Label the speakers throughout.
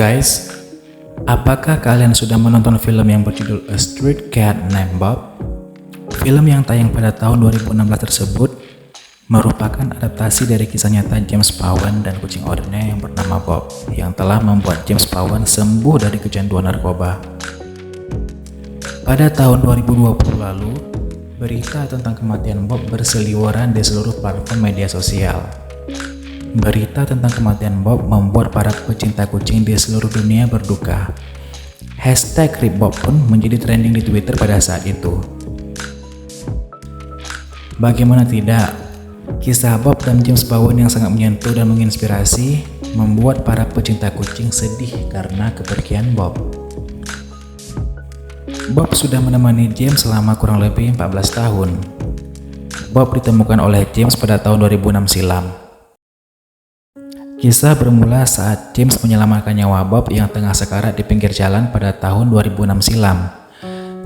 Speaker 1: Guys, apakah kalian sudah menonton film yang berjudul A Street Cat Named Bob? Film yang tayang pada tahun 2016 tersebut merupakan adaptasi dari kisah nyata James Bowen dan kucing oranye yang bernama Bob yang telah membuat James Bowen sembuh dari kecanduan narkoba. Pada tahun 2020 lalu, berita tentang kematian Bob berseliweran di seluruh platform media sosial. Berita tentang kematian Bob membuat para pecinta kucing di seluruh dunia berduka. #RipBob pun menjadi trending di Twitter pada saat itu. Bagaimana tidak, kisah Bob dan James Bowen yang sangat menyentuh dan menginspirasi membuat para pecinta kucing sedih karena kepergian Bob. Bob sudah menemani James selama kurang lebih 14 tahun. Bob ditemukan oleh James pada tahun 2006 silam. Kisah bermula saat James menyelamatkan nyawa Bob yang tengah sekarat di pinggir jalan pada tahun 2006 silam.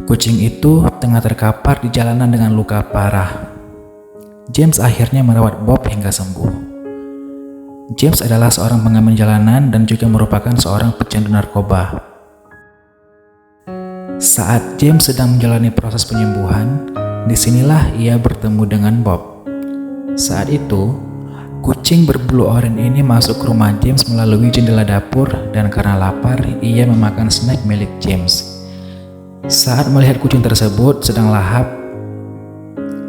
Speaker 1: Kucing itu tengah terkapar di jalanan dengan luka parah. James akhirnya merawat Bob hingga sembuh. James adalah seorang pengamen jalanan dan juga merupakan seorang pecandu narkoba. Saat James sedang menjalani proses penyembuhan, disinilah ia bertemu dengan Bob. Saat itu, kucing berbulu oranye ini masuk ke rumah James melalui jendela dapur dan karena lapar, ia memakan snack milik James. Saat melihat kucing tersebut sedang lahap,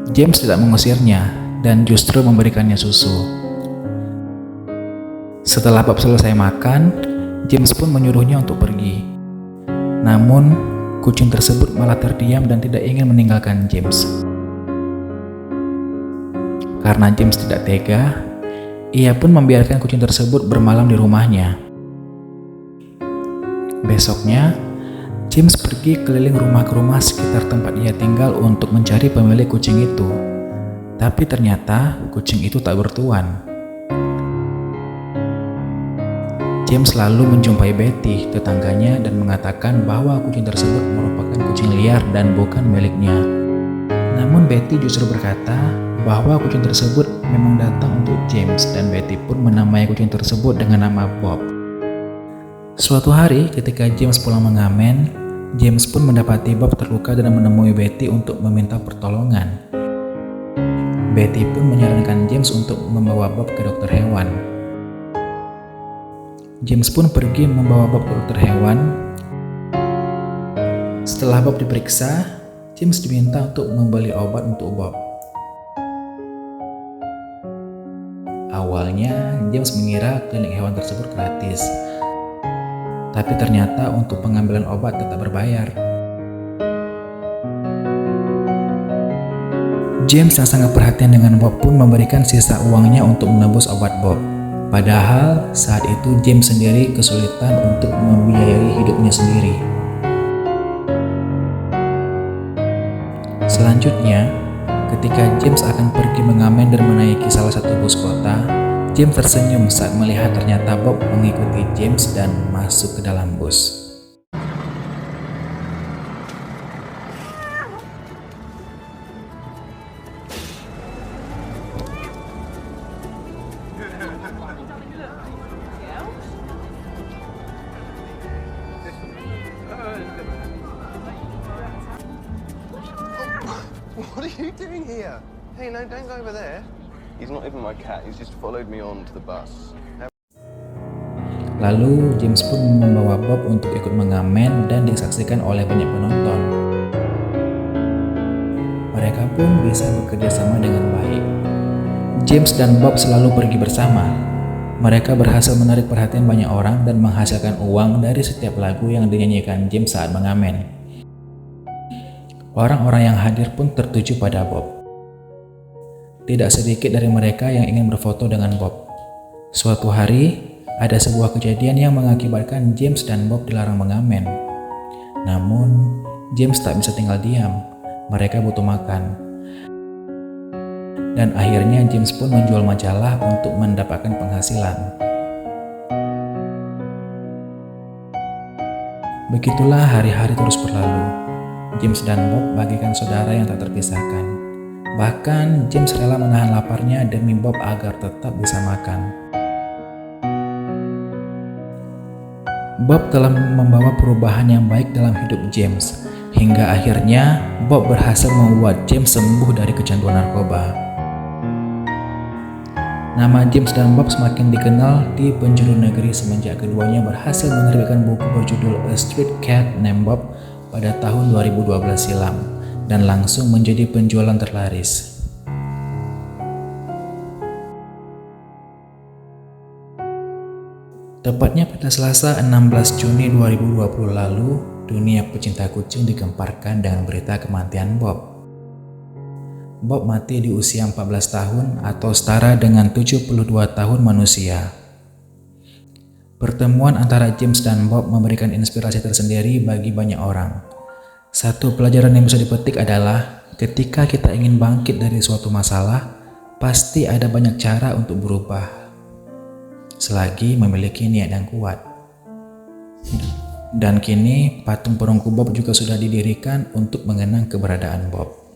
Speaker 1: James tidak mengusirnya dan justru memberikannya susu. Setelah Bob selesai makan, James pun menyuruhnya untuk pergi. Namun, kucing tersebut malah terdiam dan tidak ingin meninggalkan James. Karena James tidak tega, ia pun membiarkan kucing tersebut bermalam di rumahnya. Besoknya, James pergi keliling rumah ke rumah sekitar tempat ia tinggal untuk mencari pemilik kucing itu. Tapi ternyata kucing itu tak bertuan. James lalu menjumpai Betty, tetangganya, dan mengatakan bahwa kucing tersebut merupakan kucing liar dan bukan miliknya. Namun Betty justru berkata bahwa kucing tersebut memang datang untuk James dan Betty pun menamai kucing tersebut dengan nama Bob. Suatu hari ketika James pulang mengamen, James pun mendapati Bob terluka dan menemui Betty untuk meminta pertolongan. Betty pun menyarankan James untuk membawa Bob ke dokter hewan. James pun pergi membawa Bob ke dokter hewan. Setelah Bob diperiksa, James diminta untuk membeli obat untuk Bob. Awalnya, James mengira klinik hewan tersebut gratis. Tapi ternyata untuk pengambilan obat tetap berbayar. James yang sangat perhatian dengan Bob pun memberikan sisa uangnya untuk menebus obat Bob. Padahal saat itu James sendiri kesulitan untuk membiayai hidupnya sendiri. Selanjutnya, ketika James akan pergi mengamen dan menaiki salah satu bus kota, James tersenyum saat melihat ternyata Bob mengikuti James dan masuk ke dalam bus.
Speaker 2: What are you doing here? Hey, no, don't go over there. He's not even my cat, he's just followed me on to the bus.
Speaker 1: Lalu James pun membawa Bob untuk ikut mengamen dan disaksikan oleh banyak penonton. Mereka pun bisa bekerja sama dengan baik. James dan Bob selalu pergi bersama. Mereka berhasil menarik perhatian banyak orang dan menghasilkan uang dari setiap lagu yang dinyanyikan James saat mengamen. Orang-orang yang hadir pun tertuju pada Bob. Tidak sedikit dari mereka yang ingin berfoto dengan Bob. Suatu hari, ada sebuah kejadian yang mengakibatkan James dan Bob dilarang mengamen. Namun, James tak bisa tinggal diam. Mereka butuh makan. Dan akhirnya James pun menjual majalah untuk mendapatkan penghasilan. Begitulah hari-hari terus berlalu. James dan Bob bagaikan saudara yang tak terpisahkan. Bahkan James rela menahan laparnya demi Bob agar tetap bisa makan. Bob telah membawa perubahan yang baik dalam hidup James, hingga akhirnya Bob berhasil membuat James sembuh dari kecanduan narkoba. Nama James dan Bob semakin dikenal di penjuru negeri semenjak keduanya berhasil menerbitkan buku berjudul A Street Cat Named Bob pada tahun 2012 silam dan langsung menjadi penjualan terlaris. Tepatnya pada Selasa 16 Juni 2020 lalu, dunia pecinta kucing digemparkan dengan berita kematian Bob. Bob mati di usia 14 tahun atau setara dengan 72 tahun manusia. Pertemuan antara James dan Bob memberikan inspirasi tersendiri bagi banyak orang. Satu pelajaran yang bisa dipetik adalah ketika kita ingin bangkit dari suatu masalah, pasti ada banyak cara untuk berubah. Selagi memiliki niat yang kuat. Dan kini patung perunggu Bob juga sudah didirikan untuk mengenang keberadaan Bob.